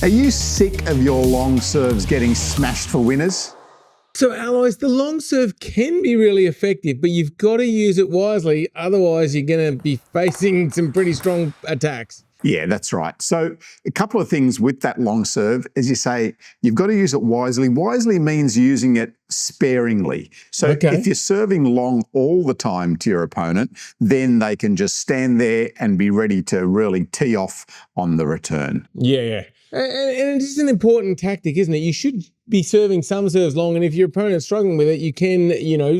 Are you sick of your long serves getting smashed for winners? So, Alois, the long serve can be really effective, but you've got to use it wisely. Otherwise, you're going to be facing some pretty strong attacks. Yeah, that's right. So a couple of things with that long serve, as you say, you've got to use it wisely. Wisely means using it sparingly. So if you're serving long all the time to your opponent, then they can just stand there and be ready to really tee off on the return. Yeah. And it's an important tactic, isn't it? You should be serving some serves long, and if your opponent's struggling with it, you can,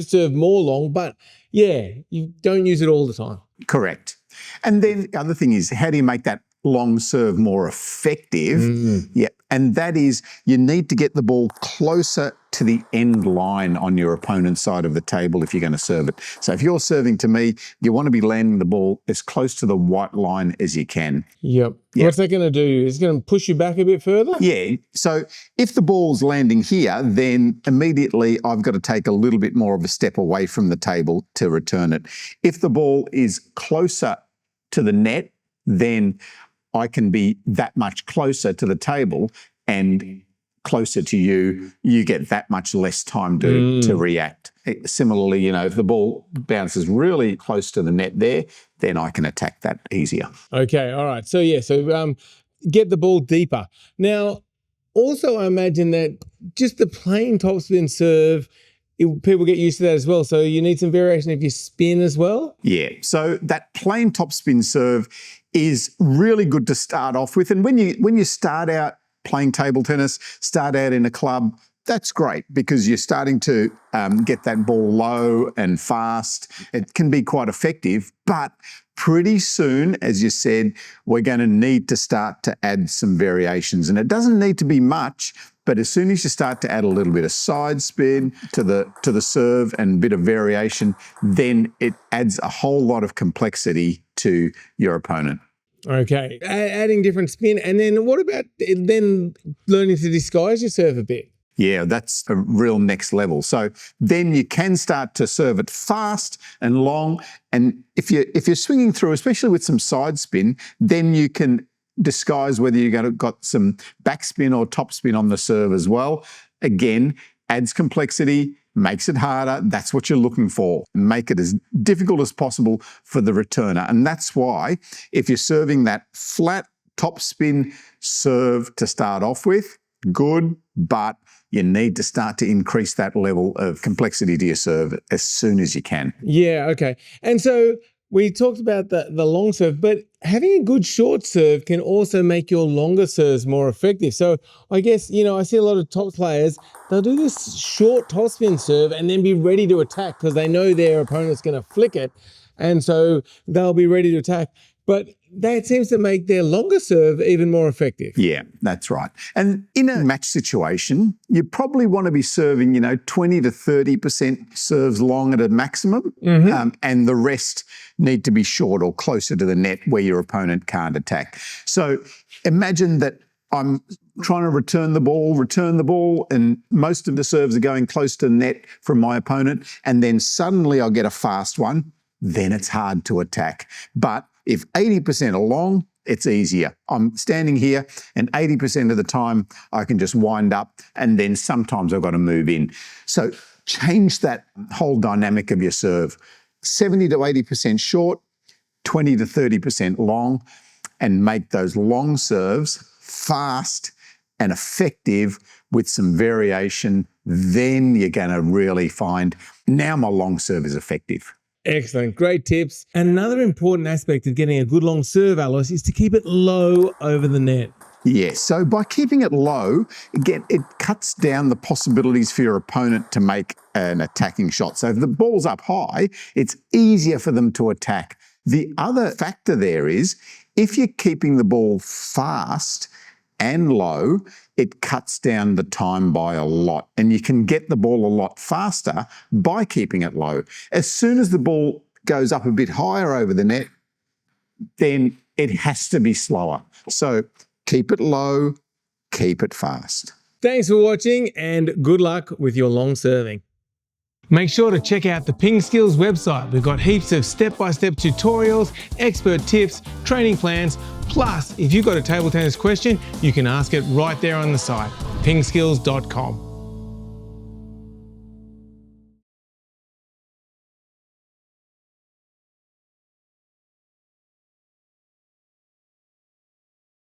serve more long, but yeah, you don't use it all the time. Correct. And then the other thing is, how do you make that long serve more effective? Yeah, and that is you need to get the ball closer to the end line on your opponent's side of the table if you're going to serve it. So if you're serving to me, you want to be landing the ball as close to the white line as you can. Yep. What's that going to do? Is it going to push you back a bit further? Yeah. So if the ball's landing here, then immediately I've got to take a little bit more of a step away from the table to return it. If the ball is closer to the net, then I can be that much closer to the table, and closer to you, you get that much less time to react. Similarly, if the ball bounces really close to the net there, then I can attack that easier. Okay, all right. So get the ball deeper. Now, also I imagine that just the plain topspin serve, people get used to that as well. So you need some variation of your spin as well? Yeah. So that plain topspin serve is really good to start off with. And when you start out playing table tennis, start out in a club, that's great because you're starting to get that ball low and fast. It can be quite effective, but pretty soon, as you said, we're going to need to start to add some variations. And it doesn't need to be much, but as soon as you start to add a little bit of side spin to the serve and a bit of variation, then it adds a whole lot of complexity to your opponent. Okay, adding different spin. And then what about then learning to disguise your serve a bit? Yeah, that's a real next level. So then you can start to serve it fast and long. And if you're swinging through, especially with some side spin, then you can disguise whether you've got some backspin or topspin on the serve as well. Again, adds complexity, makes it harder. That's what you're looking for. Make it as difficult as possible for the returner. And that's why if you're serving that flat topspin serve to start off with, good, but you need to start to increase that level of complexity to your serve as soon as you can. Yeah, okay. And so we talked about the long serve, but having a good short serve can also make your longer serves more effective. So I guess, I see a lot of top players, they'll do this short topspin serve and then be ready to attack because they know their opponent's going to flick it. And so they'll be ready to attack. But that seems to make their longer serve even more effective. Yeah, that's right. And in a match situation, you probably want to be serving, 20 to 30% serves long at a maximum, and the rest need to be short or closer to the net where your opponent can't attack. So imagine that I'm trying to return the ball, and most of the serves are going close to the net from my opponent, and then suddenly I'll get a fast one, then it's hard to attack. But if 80% are long, it's easier. I'm standing here and 80% of the time I can just wind up, and then sometimes I've got to move in. So change that whole dynamic of your serve. 70 to 80% short, 20 to 30% long, and make those long serves fast and effective with some variation. Then you're going to really find, now my long serve is effective. Excellent. Great tips. And another important aspect of getting a good long serve, Alois, is to keep it low over the net. Yes. So by keeping it low, again, it cuts down the possibilities for your opponent to make an attacking shot. So if the ball's up high, it's easier for them to attack. The other factor there is if you're keeping the ball fast and low, it cuts down the time by a lot, and you can get the ball a lot faster by keeping it low. As soon as the ball goes up a bit higher over the net, then it has to be slower. So keep it low, keep it fast. Thanks for watching, and good luck with your long serving. Make sure to check out the Ping Skills website. We've got heaps of step-by-step tutorials, expert tips, training plans. Plus, if you've got a table tennis question, you can ask it right there on the site, pingskills.com.